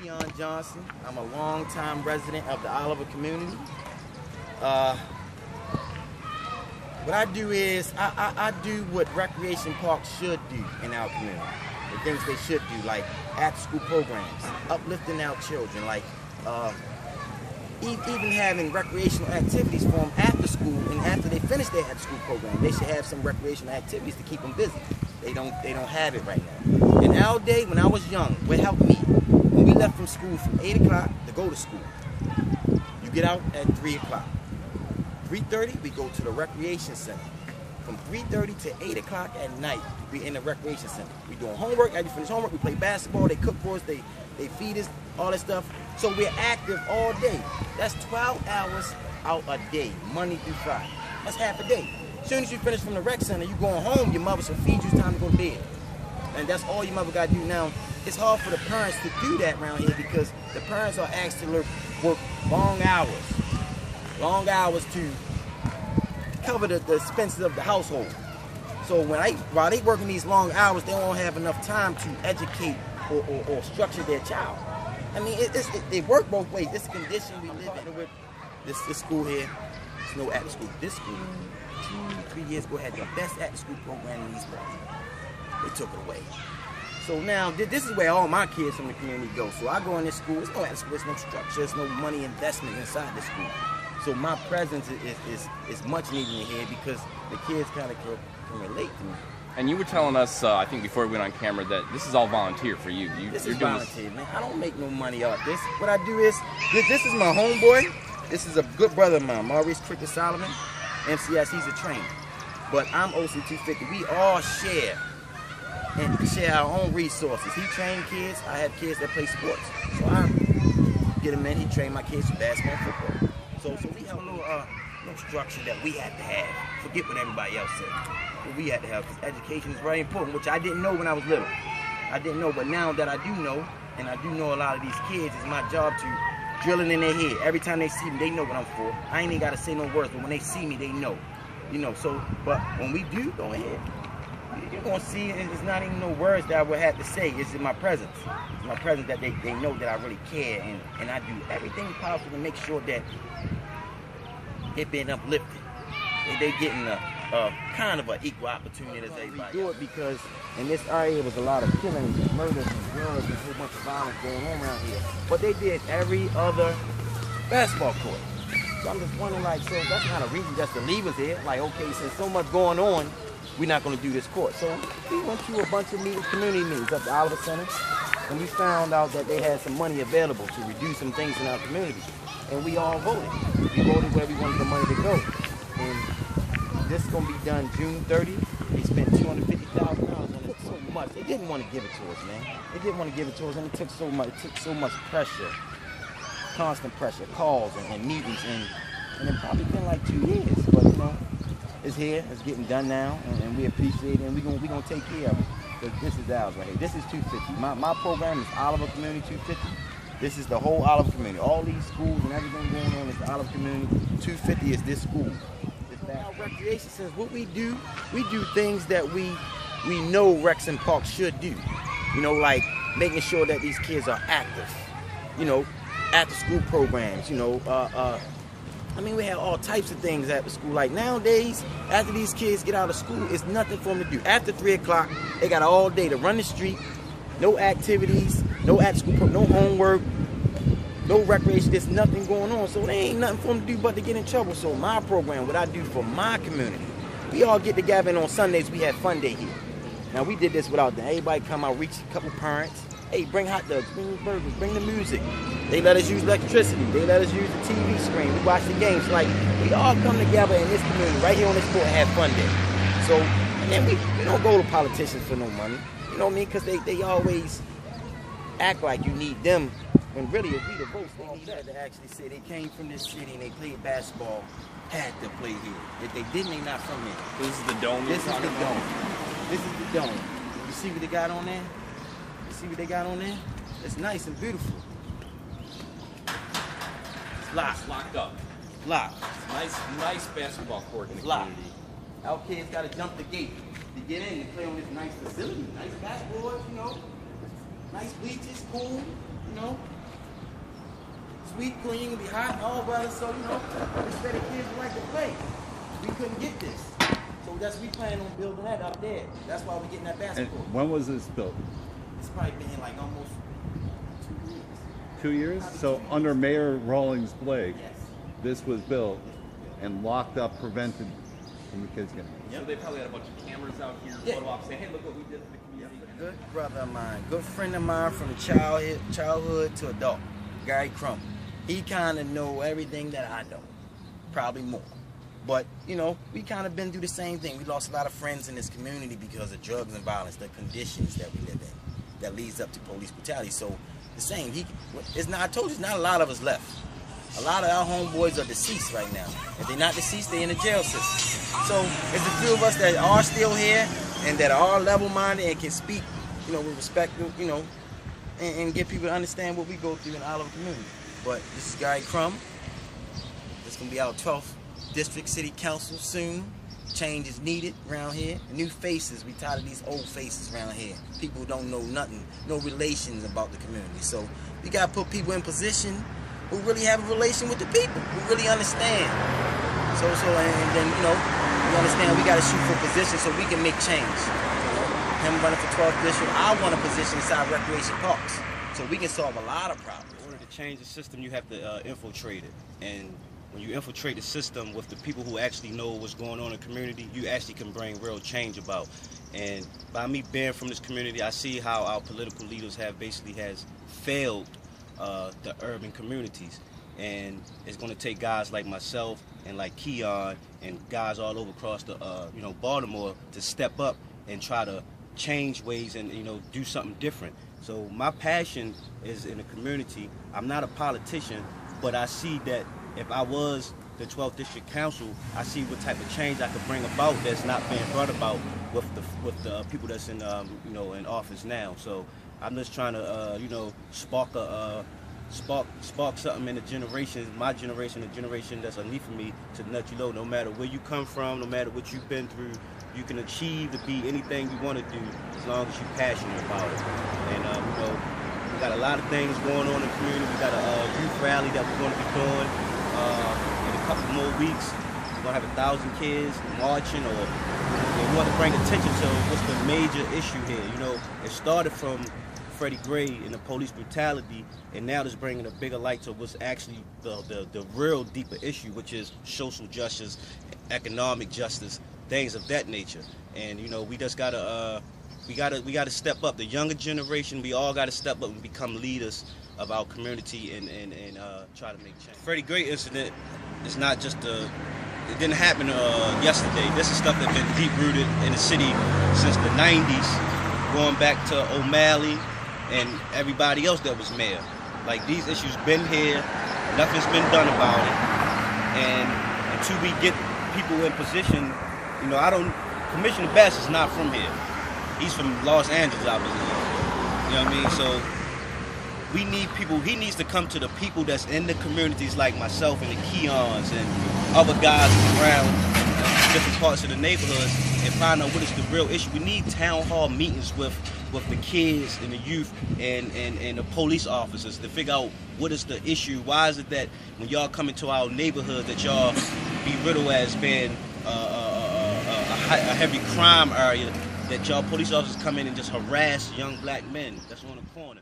Keyon Johnson. I'm a longtime resident of the Oliver community. What I do is I do what recreation parks should do in our community. The things they should do, like after-school programs, uplifting our children, like even having recreational activities for them after school, and after they finish their after-school program, they should have some recreational activities to keep them busy. They don't have it right now. In our day, when I was young, what helped me, when we left from school from 8 o'clock to go to school, you get out at 3 o'clock. 3:30, we go to the recreation center. From 3:30 to 8 o'clock at night, we in the recreation center. We doing homework. After we finish homework, we play basketball. They cook for us. They feed us, all that stuff. So we're active all day. That's 12 hours out a day, Monday through Friday. That's half a day. As soon as you finish from the rec center, you going home, your mother should feed you, it's time to go to bed. And that's all your mother got to do now. It's hard for the parents to do that around here because the parents are asked to work long hours to cover the expenses of the household. So while they working these long hours, they don't have enough time to educate or structure their child. I mean, it works both ways. This condition we live in with this school here, there's no after school. This school, 2-3 years ago, had the best after school program in these parts. They took it away. So now, this is where all my kids from the community go. So I go in this school, there's no after school, there's no structure, there's no money investment inside the school. So my presence is much needed in here because the kids kind of can relate to me. And you were telling us, I think before we went on camera, that this is all volunteer for you. This is volunteer, man. I don't make no money off this. What I do is, this is my homeboy. This is a good brother of mine, Maurice Cricket Solomon. MCS, he's a trainer. But I'm OC 250. We all share and share our own resources. He trained kids. I have kids that play sports. So I get them in. He trained my kids for basketball and football. So we have a little structure that we have to have. Forget what everybody else said. What we have to have, because education is very important, which I didn't know when I was little. I didn't know, but now that I do know, and I do know a lot of these kids, it's my job to drill it in their head. Every time they see me, they know what I'm for. I ain't even got to say no words, but when they see me, they know. You know, so, but when we do, go ahead. You're going to see, and it's not even no words that I would have to say. It's in my presence. It's my presence that they know that I really care, and I do everything possible to make sure that it been uplifted. They getting a kind of an equal opportunity as everybody. We do it because in this area there was a lot of killings and murders and drugs and a whole bunch of violence going on around here. But they did every other basketball court. So I'm just wondering, like, so that's not a reason just to leave us here. Like, okay, since so much going on, we're not going to do this court. So we went to a bunch of community meetings up the Oliver Center, and we found out that they had some money available to redo some things in our community. And we all voted. We voted where we wanted the money to go. And this is going to be done June 30. They spent $250,000 on it. So much. They didn't want to give it to us, man. They didn't want to give it to us, and it took so much. It took so much pressure, constant pressure, calls and meetings, and it probably been like 2 years. But you know, it's here. It's getting done now, and we appreciate it. And we're gonna take care of it. Because this is ours right here. This is 250. My program is Oliver Community 250. This is the whole Oliver community. All these schools and everything going on is the Oliver community. 250 is this school. Our recreation says what we do things that we know recs and parks should do. You know, like making sure that these kids are active. You know, after school programs, you know, I mean, we have all types of things after school. Like nowadays, after these kids get out of school, it's nothing for them to do. After 3 o'clock, they got all day to run the street, no activities, no after school, no homework, no recreation, there's nothing going on. So there ain't nothing for them to do but to get in trouble. So my program, what I do for my community, we all get together, and on Sundays we have fun day here. Now we did this without them. Everybody come out, reach a couple parents. Hey, bring hot dogs, bring burgers, bring the music. They let us use electricity. They let us use the TV screen. We watch the games. Like, we all come together in this community, right here on this court, and have fun day. So, and then we don't go to politicians for no money. You know what I mean? Because they always act like you need them, when really if we the votes, they need that to actually say they came from this city and they played basketball, had to play here. If they didn't, they not from here. This is the dome. This is the dome. This is the dome. You see what they got on there? You see what they got on there? It's nice and beautiful. It's locked. It's locked up. Locked. Nice basketball court in the Locked. community. Our kids got to jump the gate to get in and play on this nice facility. Nice basketballs, you know. Nice bleachers, cool, you know. sweet, clean, it'll be hot, all brother. So, you know, it's better kids would like to play. We couldn't get this. So that's we plan on building that up there. That's why we're getting that basketball. And when was this built? It's probably been here like almost 2 years. 2 years? So under Mayor Rawlings Blake, Yes. this was built and locked up, prevented from the kids getting it. So they probably had a bunch of cameras out here, Yeah. photo ops saying, hey, look what we did for the community. Good brother of mine, good friend of mine from childhood to adult, Gary Crum. He kind of know everything that I know, probably more. But, you know, we kind of been through the same thing. We lost a lot of friends in this community because of drugs and violence, the conditions that we live in, that leads up to police brutality. So, the same. It's not. I told you, it's not a lot of us left. A lot of our homeboys are deceased right now. If they're not deceased, they're in the jail system. So, it's a few of us that are still here and that are level-minded and can speak, you know, with respect, you know, and get people to understand what we go through in our little community. But this is Gary Crum. This is going to be our 12th District City Council soon. Change is needed around here. New faces. We tired of these old faces around here. People who don't know nothing, no relations about the community. So we got to put people in position who really have a relation with the people, who really understand. And then, you know, we understand we got to shoot for position so we can make change. Him running for 12th district, I want a position inside recreation parks so we can solve a lot of problems. In order to change the system, you have to infiltrate it. And when you infiltrate the system with the people who actually know what's going on in the community, you actually can bring real change about. And by me being from this community, I see how our political leaders have failed the urban communities. And it's going to take guys like myself and like Keyon and guys all over across the Baltimore to step up and try to change ways and do something different. So my passion is in the community. I'm not a politician, but I see that if I was the 12th District Council, I see what type of change I could bring about that's not being brought about with the people that's in in office now. So I'm just trying to spark something in the generation, my generation, the generation that's underneath of me, to let you know no matter where you come from, no matter what you've been through, you can achieve to be anything you want to do as long as you're passionate about it. And we got a lot of things going on in the community. We got a youth rally that we're going to be doing in a couple more weeks. We're going to have 1,000 kids marching, or we want to bring attention to what's the major issue here. It started from Freddie Gray and the police brutality, and now it's bringing a bigger light to what's actually the real deeper issue, which is social justice, economic justice, things of that nature. And we just gotta we gotta step up. The younger generation, we all gotta step up and become leaders of our community and try to make change. Freddie Gray incident is not just it didn't happen yesterday. This is stuff that's been deep rooted in the city since the 90s, going back to O'Malley and everybody else that was mayor. Like, these issues been here, nothing's been done about it, and until we get people in position, Commissioner Bass is not from here. He's from Los Angeles, I believe. You know what I mean? So we need people. He needs to come to the people that's in the communities like myself and the Keyons and other guys around different parts of the neighborhoods and find out what is the real issue. We need town hall meetings with the kids and the youth and the police officers to figure out what is the issue. Why is it that when y'all come into our neighborhood that y'all be riddled as being a heavy crime area, that y'all police officers come in and just harass young black men that's on the corner?